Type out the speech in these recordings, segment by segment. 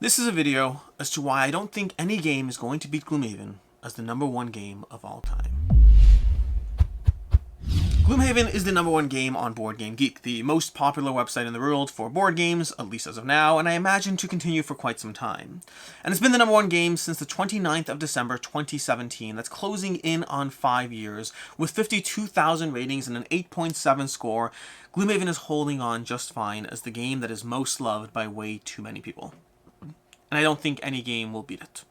This is a video as to why I don't think any game is going to beat Gloomhaven as the #1 game of all time. Gloomhaven is the #1 game on BoardGameGeek, the most popular website in the world for board games, at least as of now, and I imagine to continue for quite some time. And it's been the #1 game since the 29th of December 2017, that's closing in on 5 years, with 52,000 ratings and an 8.7 score. Gloomhaven is holding on just fine as the game that is most loved by way too many people. And I don't think any game will beat it.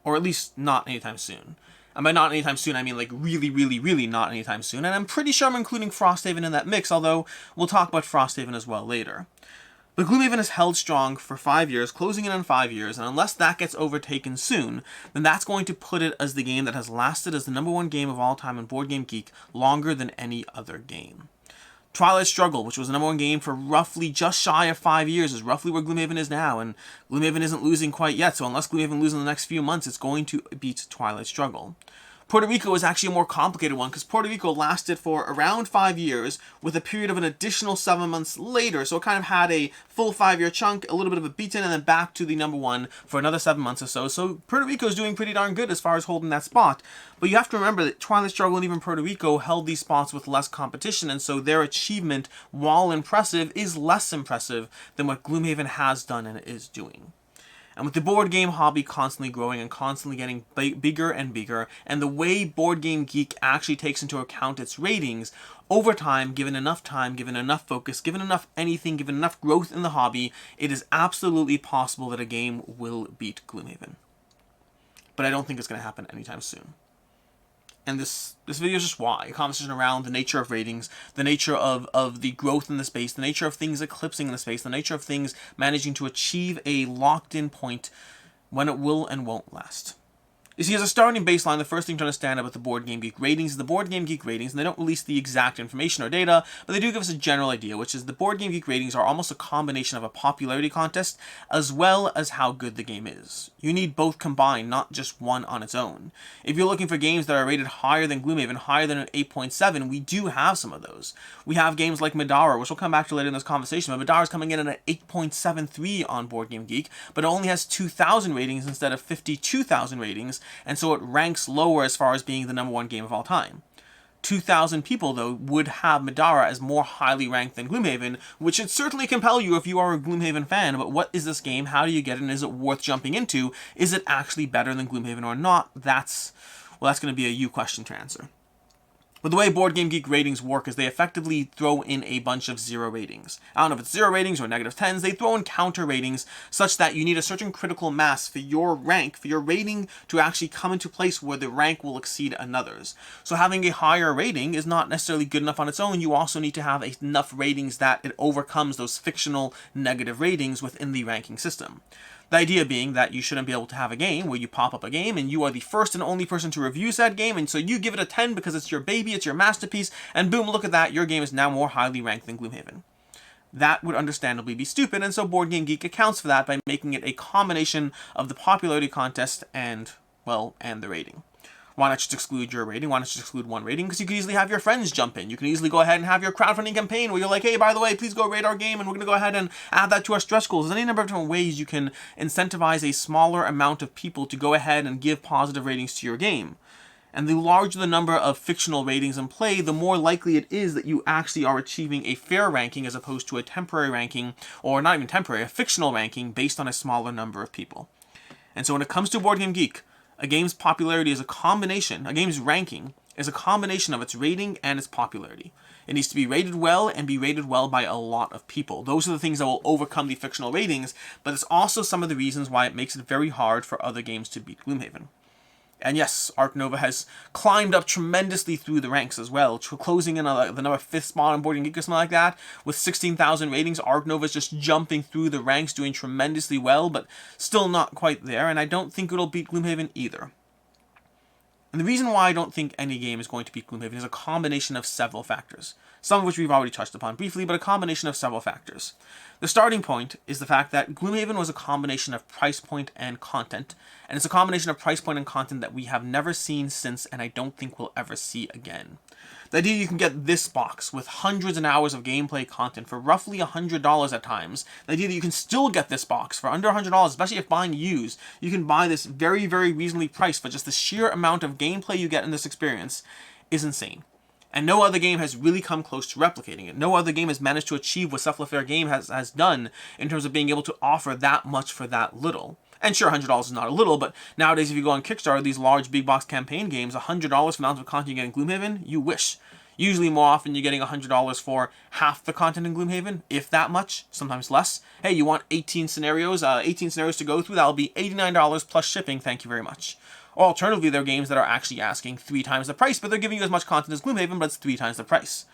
Or at least not anytime soon. And by not anytime soon, I mean like really not anytime soon. And I'm pretty sure I'm including Frosthaven in that mix, although we'll talk about Frosthaven as well later. But Gloomhaven has held strong for 5 years, closing in on 5 years, and unless that gets overtaken soon, then that's going to put it as the game that has lasted as the #1 game of all time on BoardGameGeek longer than any other game. Twilight Struggle, which was the #1 game for roughly just shy of 5 years, is roughly where Gloomhaven is now, and Gloomhaven isn't losing quite yet, so unless Gloomhaven loses in the next few months, it's going to beat Twilight Struggle. Puerto Rico is actually a more complicated one, because Puerto Rico lasted for around 5 years, with a period of an additional 7 months later, so it kind of had a full 5-year chunk, a little bit of a beat-in, and then back to the #1 for another 7 months or so. So Puerto Rico is doing pretty darn good as far as holding that spot. But you have to remember that Twilight Struggle and even Puerto Rico held these spots with less competition, and so their achievement, while impressive, is less impressive than what Gloomhaven has done and is doing. And with the board game hobby constantly growing and constantly getting bigger and bigger, and the way BoardGameGeek actually takes into account its ratings, over time, given enough focus, given enough anything, given enough growth in the hobby, it is absolutely possible that a game will beat Gloomhaven. But I don't think it's going to happen anytime soon. And this video is just why. A conversation around the nature of ratings, the nature of the growth in the space, the nature of things eclipsing the space, the nature of things managing to achieve a locked-in point when it will and won't last. You see, as a starting baseline, the first thing to understand about the BoardGameGeek ratings is the BoardGameGeek ratings, and they don't release the exact information or data, but they do give us a general idea, which is the BoardGameGeek ratings are almost a combination of a popularity contest, as well as how good the game is. You need both combined, not just one on its own. If you're looking for games that are rated higher than Gloomhaven, higher than an 8.7, we do have some of those. We have games like Madara, which we'll come back to later in this conversation, but Madara's coming in at an 8.73 on BoardGameGeek, but it only has 2,000 ratings instead of 52,000 ratings, and so it ranks lower as far as being the #1 game of all time. 2,000 people, though, would have Madara as more highly ranked than Gloomhaven, which should certainly compel you if you are a Gloomhaven fan. But what is this game? How do you get it? And is it worth jumping into? Is it actually better than Gloomhaven or not? That's going to be a you question to answer. But the way BoardGameGeek ratings work is they effectively throw in a bunch of 0 ratings. I don't know if it's 0 ratings or -10s. They throw in counter ratings such that you need a certain critical mass for your rank, for your rating to actually come into place where the rank will exceed another's. So having a higher rating is not necessarily good enough on its own. You also need to have enough ratings that it overcomes those fictional negative ratings within the ranking system. The idea being that you shouldn't be able to have a game where you pop up a game and you are the first and only person to review said game, and so you give it a 10 because it's your baby, it's your masterpiece, and boom, look at that, your game is now more highly ranked than Gloomhaven. That would understandably be stupid, and so BoardGameGeek accounts for that by making it a combination of the popularity contest and the rating. Why not just exclude your rating? Why not just exclude one rating? Because you can easily have your friends jump in. You can easily go ahead and have your crowdfunding campaign where you're like, hey, by the way, please go rate our game, and we're going to go ahead and add that to our stretch goals. There's any number of different ways you can incentivize a smaller amount of people to go ahead and give positive ratings to your game. And the larger the number of fictional ratings in play, the more likely it is that you actually are achieving a fair ranking as opposed to a temporary ranking, or not even temporary, a fictional ranking based on a smaller number of people. And so when it comes to BoardGameGeek, a game's popularity is a combination, a game's ranking is a combination of its rating and its popularity. It needs to be rated well and be rated well by a lot of people. Those are the things that will overcome the fictional ratings, but it's also some of the reasons why it makes it very hard for other games to beat Gloomhaven. And yes, Arc Nova has climbed up tremendously through the ranks as well, closing in the number 5th spot on BoardGameGeek or something like that. With 16,000 ratings, Arc Nova is just jumping through the ranks, doing tremendously well, but still not quite there, and I don't think it'll beat Gloomhaven either. And the reason why I don't think any game is going to beat Gloomhaven is a combination of several factors. Some of which we've already touched upon briefly, but a combination of several factors. The starting point is the fact that Gloomhaven was a combination of price point and content, and it's a combination of price point and content that we have never seen since, and I don't think we'll ever see again. The idea you can get this box with hundreds of hours of gameplay content for roughly $100 at times. The idea that you can still get this box for under $100, especially if buying used. You can buy this very, very reasonably priced for just the sheer amount of gameplay you get in this experience is insane. And no other game has really come close to replicating it. No other game has managed to achieve what Cephalofair Game has done in terms of being able to offer that much for that little. And sure, $100 is not a little, but nowadays if you go on Kickstarter, these large big box campaign games, $100 for the amount of content you get in Gloomhaven, you wish. Usually more often you're getting $100 for half the content in Gloomhaven, if that much, sometimes less. Hey, you want 18 scenarios to go through, that'll be $89 plus shipping, thank you very much. Or alternatively, there are games that are actually asking 3 times the price, but they're giving you as much content as Gloomhaven, but it's 3 times the price.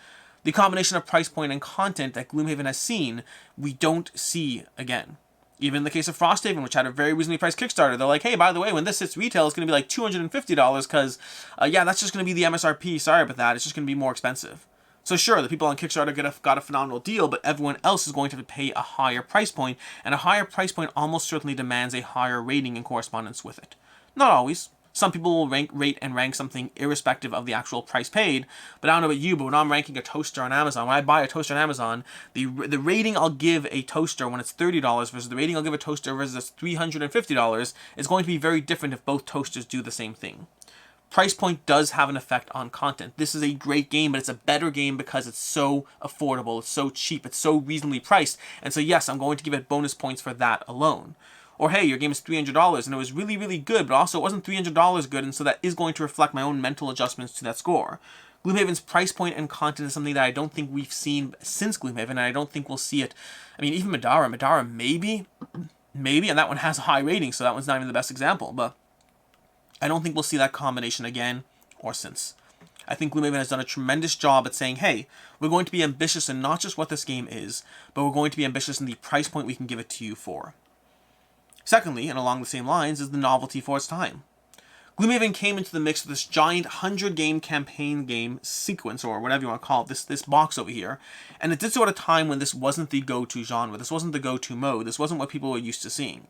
The combination of price point and content that Gloomhaven has seen, we don't see again. Even in the case of Frosthaven, which had a very reasonably priced Kickstarter, they're like, hey, by the way, when this hits retail, it's going to be like $250 because, yeah, that's just going to be the MSRP. Sorry about that. It's just going to be more expensive. So sure, the people on Kickstarter got a phenomenal deal, but everyone else is going to have to pay a higher price point, and a higher price point almost certainly demands a higher rating in correspondence with it. Not always. Some people will rate and rank something irrespective of the actual price paid, but I don't know about you, but when I'm ranking a toaster on Amazon, when I buy a toaster on Amazon, the rating I'll give a toaster when it's $30 versus the rating I'll give a toaster versus $350 is going to be very different if both toasters do the same thing. Price point does have an effect on content. This is a great game, but it's a better game because it's so affordable, it's so cheap, it's so reasonably priced, and so yes, I'm going to give it bonus points for that alone. Or hey, your game is $300 and it was really, really good, but also it wasn't $300 good, and so that is going to reflect my own mental adjustments to that score. Gloomhaven's price point and content is something that I don't think we've seen since Gloomhaven, and I don't think we'll see it. I mean, even Madara maybe, and that one has a high rating, so that one's not even the best example, but I don't think we'll see that combination again or since. I think Gloomhaven has done a tremendous job at saying, hey, we're going to be ambitious in not just what this game is, but we're going to be ambitious in the price point we can give it to you for. Secondly, and along the same lines, is the novelty for its time. Gloomhaven came into the mix with this giant 100-game campaign game sequence, or whatever you want to call it, this box over here, and it did so at a time when this wasn't the go-to genre, this wasn't the go-to mode, this wasn't what people were used to seeing.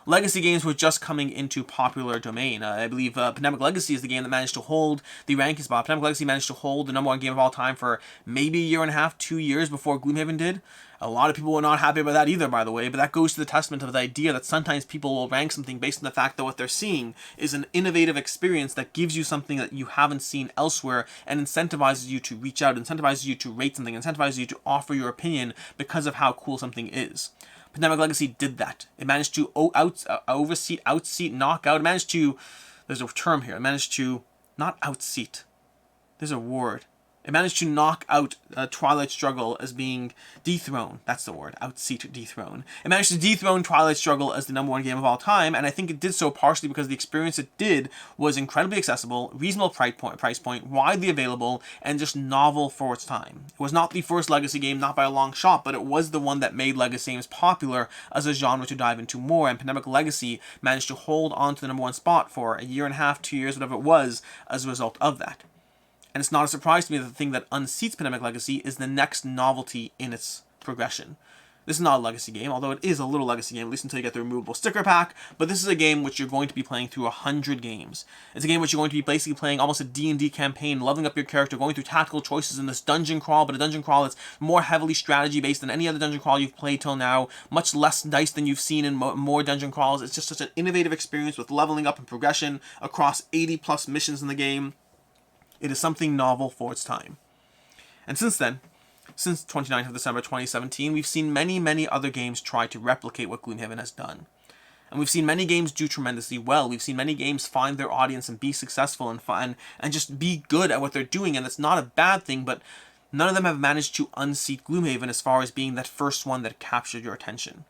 Legacy games were just coming into popular domain. I believe Pandemic Legacy is the game that managed to hold the ranking spot. Pandemic Legacy managed to hold the #1 game of all time for maybe a year and a half, 2 years before Gloomhaven did. A lot of people were not happy about that either, by the way, but that goes to the testament of the idea that sometimes people will rank something based on the fact that what they're seeing is an innovative experience that gives you something that you haven't seen elsewhere and incentivizes you to reach out, incentivizes you to rate something, incentivizes you to offer your opinion because of how cool something is. Pandemic Legacy did that. It managed to outseat, knock out. It managed to, there's a term here, it managed to, not outseat, there's a word. It managed to knock out Twilight Struggle as being dethroned. That's the word, outseat, dethrone. It managed to dethrone Twilight Struggle as the #1 game of all time, and I think it did so partially because the experience it did was incredibly accessible, reasonable price point, widely available, and just novel for its time. It was not the first Legacy game, not by a long shot, but it was the one that made Legacy games popular as a genre to dive into more, and Pandemic Legacy managed to hold on to the #1 spot for a year and a half, 2 years, whatever it was, as a result of that. And it's not a surprise to me that the thing that unseats Pandemic Legacy is the next novelty in its progression. This is not a Legacy game, although it is a little Legacy game, at least until you get the removable sticker pack, but this is a game which you're going to be playing through 100 games. It's a game which you're going to be basically playing almost a D&D campaign, leveling up your character, going through tactical choices in this dungeon crawl, but a dungeon crawl that's more heavily strategy-based than any other dungeon crawl you've played till now, much less dice than you've seen in more dungeon crawls. It's just such an innovative experience with leveling up and progression across 80-plus missions in the game. It is something novel for its time. And since then, since 29th of December 2017, we've seen many, many other games try to replicate what Gloomhaven has done. And we've seen many games do tremendously well. We've seen many games find their audience and be successful and just be good at what they're doing, and it's not a bad thing, but none of them have managed to unseat Gloomhaven as far as being that first one that captured your attention.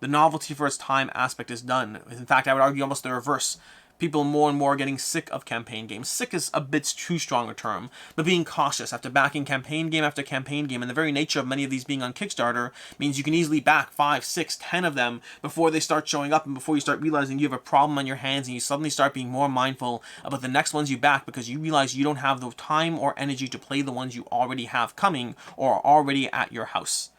The novelty for its time aspect is done. In fact, I would argue almost the reverse. People more and more are getting sick of campaign games. Sick is a bit too strong a term, but being cautious after backing campaign game after campaign game, and the very nature of many of these being on Kickstarter means you can easily back 5, 6, 10 of them before they start showing up and before you start realizing you have a problem on your hands and you suddenly start being more mindful about the next ones you back because you realize you don't have the time or energy to play the ones you already have coming or are already at your house.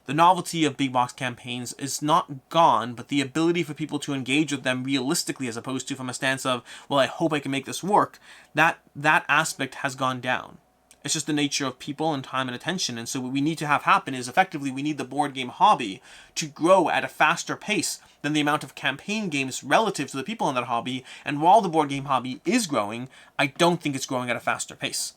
The novelty of big box campaigns is not gone, but the ability for people to engage with them realistically as opposed to from a stance of, well, I hope I can make this work, that aspect has gone down. It's just the nature of people and time and attention. And so what we need to have happen is effectively we need the board game hobby to grow at a faster pace than the amount of campaign games relative to the people in that hobby. And while the board game hobby is growing, I don't think it's growing at a faster pace.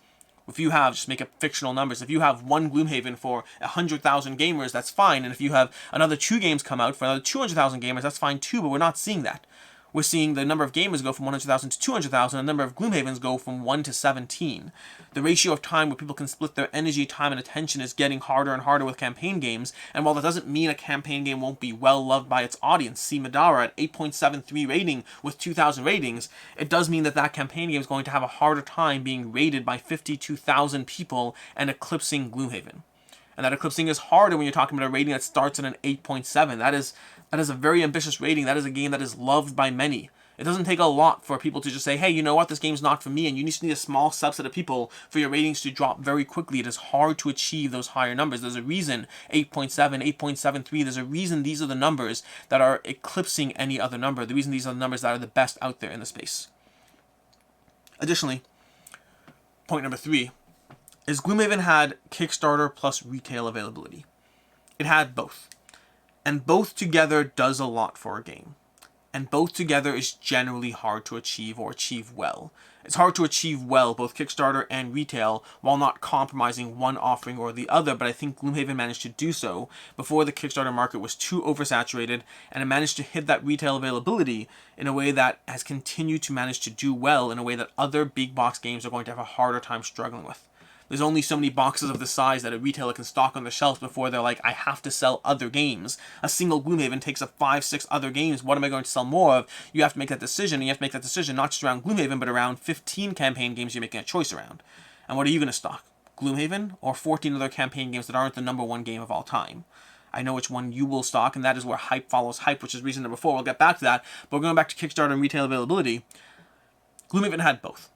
If you have, just make up fictional numbers, if you have one Gloomhaven for 100,000 gamers, that's fine. And if you have another 2 games come out for another 200,000 gamers, that's fine too, but we're not seeing that. We're seeing the number of gamers go from 100,000 to 200,000, and the number of Gloomhavens go from 1 to 17. The ratio of time where people can split their energy, time, and attention is getting harder and harder with campaign games, and while that doesn't mean a campaign game won't be well loved by its audience, see Madara at 8.73 rating with 2,000 ratings, it does mean that that campaign game is going to have a harder time being rated by 52,000 people and eclipsing Gloomhaven. And that eclipsing is harder when you're talking about a rating that starts at an 8.7. That is a very ambitious rating. That is a game that is loved by many. It doesn't take a lot for people to just say, hey, you know what, this game's not for me, and you just need a small subset of people for your ratings to drop very quickly. It is hard to achieve those higher numbers. There's a reason 8.7, 8.73, there's a reason these are the numbers that are eclipsing any other number. The reason these are the numbers that are the best out there in the space. Additionally, point number 3, is Gloomhaven had Kickstarter plus retail availability. It had both. And both together does a lot for a game. And both together is generally hard to achieve or achieve well. It's hard to achieve well, both Kickstarter and retail, while not compromising one offering or the other, but I think Gloomhaven managed to do so before the Kickstarter market was too oversaturated, and it managed to hit that retail availability in a way that has continued to manage to do well in a way that other big box games are going to have a harder time struggling with. There's only so many boxes of this size that a retailer can stock on the shelf before they're like, I have to sell other games. A single Gloomhaven takes up 5-6 other games. What am I going to sell more of? You have to make that decision, and you have to make that decision not just around Gloomhaven, but around 15 campaign games you're making a choice around. And what are you going to stock? Gloomhaven or 14 other campaign games that aren't the #1 game of all time? I know which one you will stock, and that is where hype follows hype, which is reason number 4. We'll get back to that, but we're going back to Kickstarter and retail availability. Gloomhaven had both.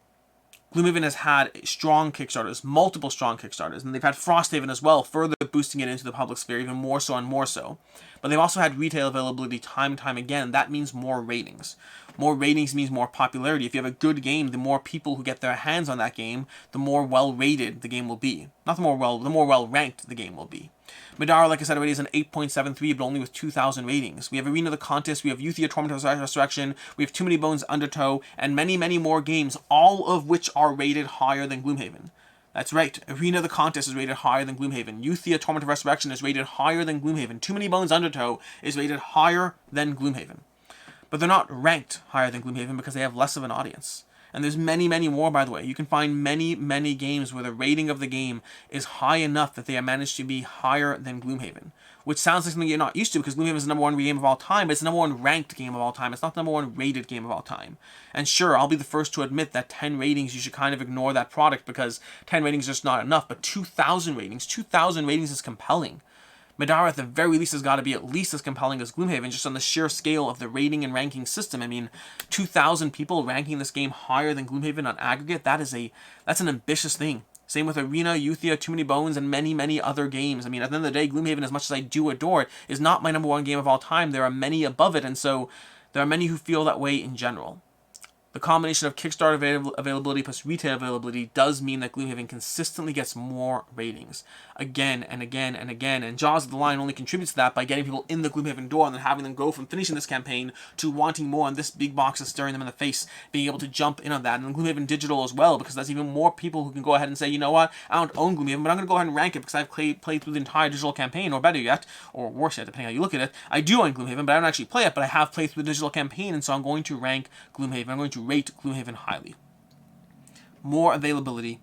Gloomhaven has had strong Kickstarters, multiple strong Kickstarters, and they've had Frosthaven as well, further boosting it into the public sphere even more so and more so. But they've also had retail availability time and time again. That means more ratings. More ratings means more popularity. If you have a good game, the more people who get their hands on that game, the more well-rated the game will be. Not the more well-ranked the game will be. Madara, like I said already, is an 8.73, but only with 2,000 ratings. We have Arena of the Contest, we have Uthia Torment of Resurrection, we have Too Many Bones Undertow, and many, many more games, all of which are rated higher than Gloomhaven. That's right, Arena of the Contest is rated higher than Gloomhaven. Uthia Torment of Resurrection is rated higher than Gloomhaven. Too Many Bones Undertow is rated higher than Gloomhaven. But they're not ranked higher than Gloomhaven because they have less of an audience. And there's many, many more, by the way. You can find many, many games where the rating of the game is high enough that they have managed to be higher than Gloomhaven. Which sounds like something you're not used to because Gloomhaven is the #1 game of all time, but it's the #1 ranked game of all time. It's not the #1 rated game of all time. And sure, I'll be the first to admit that 10 ratings, you should kind of ignore that product because 10 ratings is just not enough. But 2,000 ratings is compelling. Madara, at the very least, has got to be at least as compelling as Gloomhaven, just on the sheer scale of the rating and ranking system. I mean, 2,000 people ranking this game higher than Gloomhaven on aggregate, that's an ambitious thing. Same with Arena, Uthia, Too Many Bones, and many, many other games. I mean, at the end of the day, Gloomhaven, as much as I do adore it, is not my #1 game of all time. There are many above it, and so there are many who feel that way in general. The combination of Kickstarter availability plus retail availability does mean that Gloomhaven consistently gets more ratings. Again and again and again. And Jaws of the Lion only contributes to that by getting people in the Gloomhaven door and then having them go from finishing this campaign to wanting more, and this big box is staring them in the face, being able to jump in on that. And Gloomhaven Digital as well, because that's even more people who can go ahead and say, you know what, I don't own Gloomhaven, but I'm going to go ahead and rank it because I've played through the entire digital campaign, or better yet, or worse yet, depending how you look at it. I do own Gloomhaven, but I don't actually play it, but I have played through the digital campaign, and so I'm going to rank Gloomhaven. I'm going to rate Gloomhaven highly. More availability,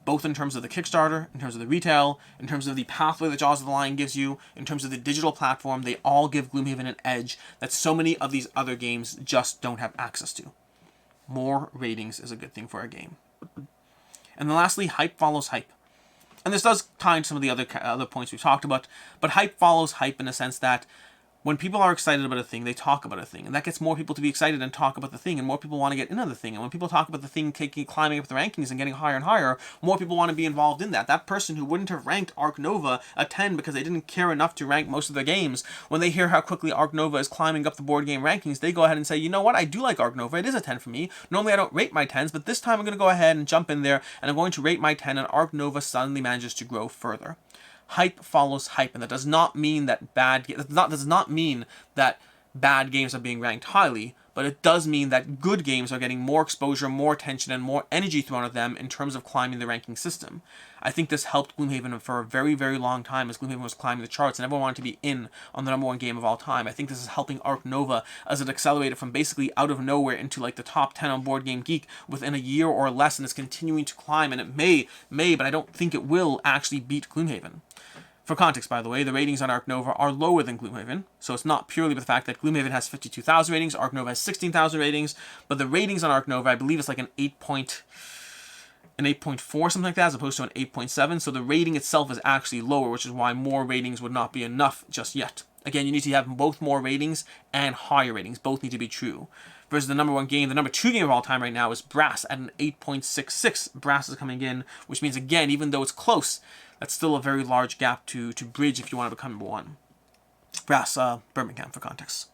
both in terms of the Kickstarter, in terms of the retail, in terms of the pathway that Jaws of the Lion gives you, in terms of the digital platform, they all give Gloomhaven an edge that so many of these other games just don't have access to. More ratings is a good thing for a game. And then lastly, hype follows hype. And this does tie into some of the other points we've talked about, but hype follows hype in the sense that When people are excited about a thing, they talk about a thing, and that gets more people to be excited and talk about the thing, and more people want to get into the thing. And when people talk about the thing climbing up the rankings and getting higher and higher, more people want to be involved in that. That person who wouldn't have ranked Ark Nova a 10 because they didn't care enough to rank most of their games, when they hear how quickly Ark Nova is climbing up the board game rankings, they go ahead and say, you know what, I do like Ark Nova, it is a 10 for me. Normally I don't rate my 10s, but this time I'm going to go ahead and jump in there, and I'm going to rate my 10, and Ark Nova suddenly manages to grow further. Hype follows hype, and that does not mean that bad games are being ranked highly, but it does mean that good games are getting more exposure, more attention, and more energy thrown at them in terms of climbing the ranking system. I think this helped Gloomhaven for a very, very long time as Gloomhaven was climbing the charts and everyone wanted to be in on the #1 game of all time. I think this is helping Ark Nova as it accelerated from basically out of nowhere into like the top 10 on Board Game Geek within a year or less, and is continuing to climb, and it may, but I don't think it will actually beat Gloomhaven. For context, by the way, the ratings on Ark Nova are lower than Gloomhaven, so it's not purely the fact that Gloomhaven has 52,000 ratings, Ark Nova has 16,000 ratings, but the ratings on Ark Nova, I believe it's like an 8.4, something like that, as opposed to an 8.7, so the rating itself is actually lower, which is why more ratings would not be enough just yet. Again, you need to have both more ratings and higher ratings. Both need to be true. Versus the #1 game, the #2 game of all time right now is Brass at an 8.66. Brass is coming in, which means, again, even though it's close, that's still a very large gap to bridge if you want to become #1. Brass, Birmingham, for context.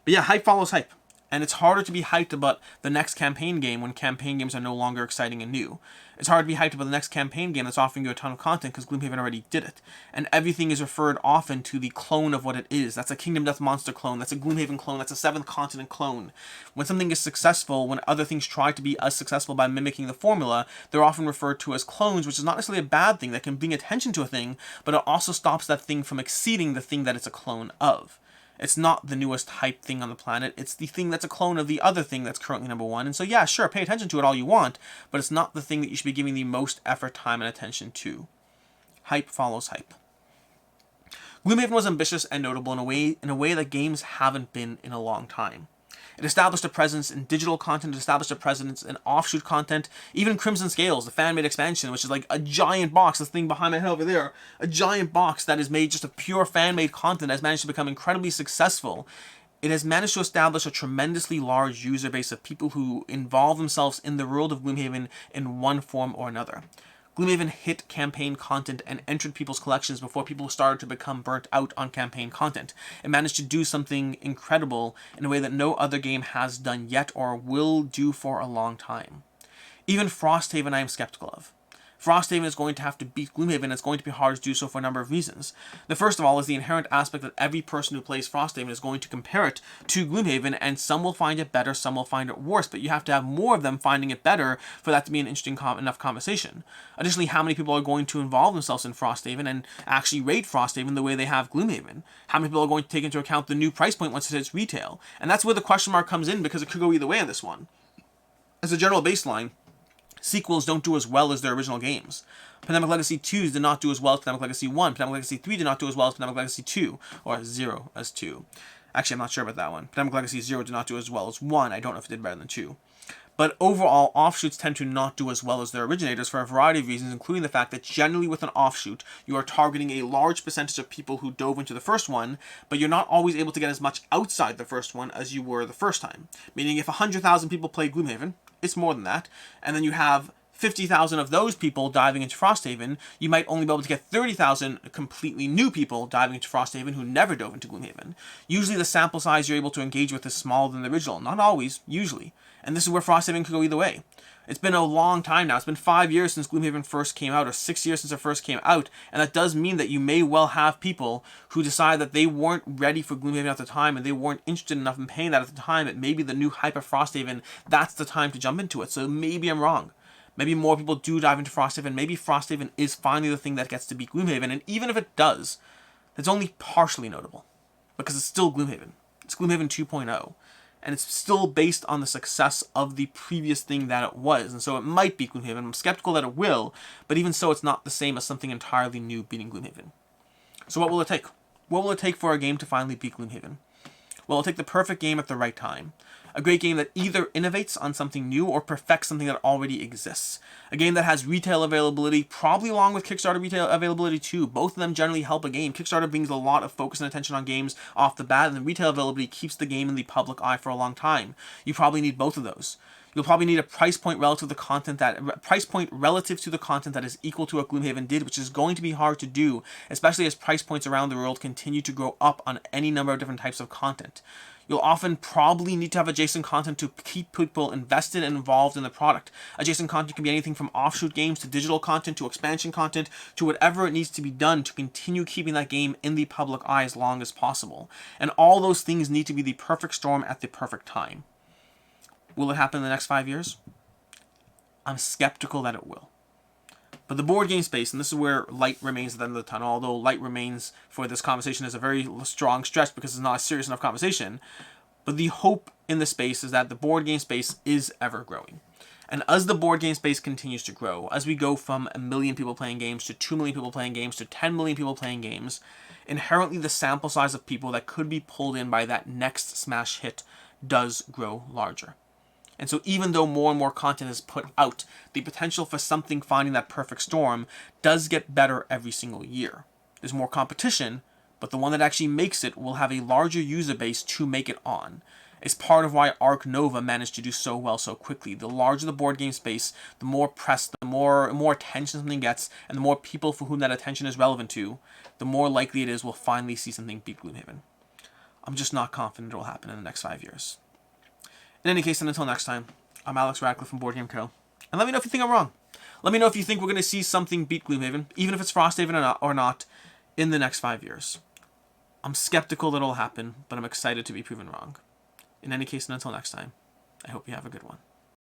But yeah, hype follows hype. And it's harder to be hyped about the next campaign game when campaign games are no longer exciting and new. It's hard to be hyped about the next campaign game that's offering you a ton of content because Gloomhaven already did it. And everything is referred often to the clone of what it is. That's a Kingdom Death Monster clone, that's a Gloomhaven clone, that's a 7th Continent clone. When something is successful, when other things try to be as successful by mimicking the formula, they're often referred to as clones, which is not necessarily a bad thing. That can bring attention to a thing, but it also stops that thing from exceeding the thing that it's a clone of. It's not the newest hype thing on the planet. It's the thing that's a clone of the other thing that's currently #1. And so yeah, sure, pay attention to it all you want, but it's not the thing that you should be giving the most effort, time, and attention to. Hype follows hype. Gloomhaven was ambitious and notable in a way that games haven't been in a long time. It established a presence in digital content, it established a presence in offshoot content, even Crimson Scales, the fan-made expansion, which is like a giant box, this thing behind my head over there, a giant box that is made just of pure fan-made content, has managed to become incredibly successful. It has managed to establish a tremendously large user base of people who involve themselves in the world of Gloomhaven in one form or another. Gloomhaven hit campaign content and entered people's collections before people started to become burnt out on campaign content. It managed to do something incredible in a way that no other game has done yet or will do for a long time. Even Frosthaven I am skeptical of. Frosthaven is going to have to beat Gloomhaven, and it's going to be hard to do so for a number of reasons. The first of all is the inherent aspect that every person who plays Frosthaven is going to compare it to Gloomhaven, and some will find it better, some will find it worse, but you have to have more of them finding it better for that to be an interesting enough conversation. Additionally, how many people are going to involve themselves in Frosthaven and actually rate Frosthaven the way they have Gloomhaven? How many people are going to take into account the new price point once it hits retail? And that's where the question mark comes in, because it could go either way on this one. As a general baseline, sequels don't do as well as their original games. Pandemic Legacy 2 did not do as well as Pandemic Legacy 1. Pandemic Legacy 3 did not do as well as Pandemic Legacy 2. Or 0 as 2. Actually, I'm not sure about that one. Pandemic Legacy 0 did not do as well as 1. I don't know if it did better than 2. But overall, offshoots tend to not do as well as their originators for a variety of reasons, including the fact that generally with an offshoot, you are targeting a large percentage of people who dove into the first one, but you're not always able to get as much outside the first one as you were the first time. Meaning if 100,000 people play Gloomhaven, it's more than that, and then you have 50,000 of those people diving into Frosthaven, you might only be able to get 30,000 completely new people diving into Frosthaven who never dove into Gloomhaven. Usually the sample size you're able to engage with is smaller than the original. Not always, usually. And this is where Frosthaven could go either way. It's been a long time now. It's been 5 years since Gloomhaven first came out, or 6 years since it first came out, and that does mean that you may well have people who decide that they weren't ready for Gloomhaven at the time, and they weren't interested enough in paying that at the time. It may be the new hype of Frosthaven, that's the time to jump into it. So maybe I'm wrong. Maybe more people do dive into Frosthaven. Maybe Frosthaven is finally the thing that gets to beat Gloomhaven, and even if it does, it's only partially notable, because it's still Gloomhaven. It's Gloomhaven 2.0. And it's still based on the success of the previous thing that it was. And so it might beat Gloomhaven. I'm skeptical that it will, but even so, it's not the same as something entirely new beating Gloomhaven. So what will it take? What will it take for a game to finally beat Gloomhaven? Well, it'll take the perfect game at the right time. A great game that either innovates on something new or perfects something that already exists. A game that has retail availability, probably along with Kickstarter retail availability too. Both of them generally help a game. Kickstarter brings a lot of focus and attention on games off the bat, and the retail availability keeps the game in the public eye for a long time. You probably need both of those. You'll probably need a price point relative to the content that is equal to what Gloomhaven did, which is going to be hard to do, especially as price points around the world continue to grow up on any number of different types of content. You'll often probably need to have adjacent content to keep people invested and involved in the product. Adjacent content can be anything from offshoot games to digital content to expansion content to whatever it needs to be done to continue keeping that game in the public eye as long as possible. And all those things need to be the perfect storm at the perfect time. Will it happen in the next 5 years? I'm skeptical that it will. But the board game space, and this is where light remains at the end of the tunnel, although light remains for this conversation is a very strong stretch because it's not a serious enough conversation, but the hope in the space is that the board game space is ever growing. And as the board game space continues to grow, as we go from 1 million people playing games to 2 million people playing games to 10 million people playing games, inherently the sample size of people that could be pulled in by that next smash hit does grow larger. And so even though more and more content is put out, the potential for something finding that perfect storm does get better every single year. There's more competition, but the one that actually makes it will have a larger user base to make it on. It's part of why Ark Nova managed to do so well so quickly. The larger the board game space, the more press, the more attention something gets, and the more people for whom that attention is relevant to, the more likely it is we'll finally see something beat Gloomhaven. I'm just not confident it will happen in the next 5 years. In any case, and until next time, I'm Alex Radcliffe from Board Game Co. And let me know if you think I'm wrong. Let me know if you think we're going to see something beat Gloomhaven, even if it's Frosthaven or not, in the next 5 years. I'm skeptical that it'll happen, but I'm excited to be proven wrong. In any case, and until next time, I hope you have a good one.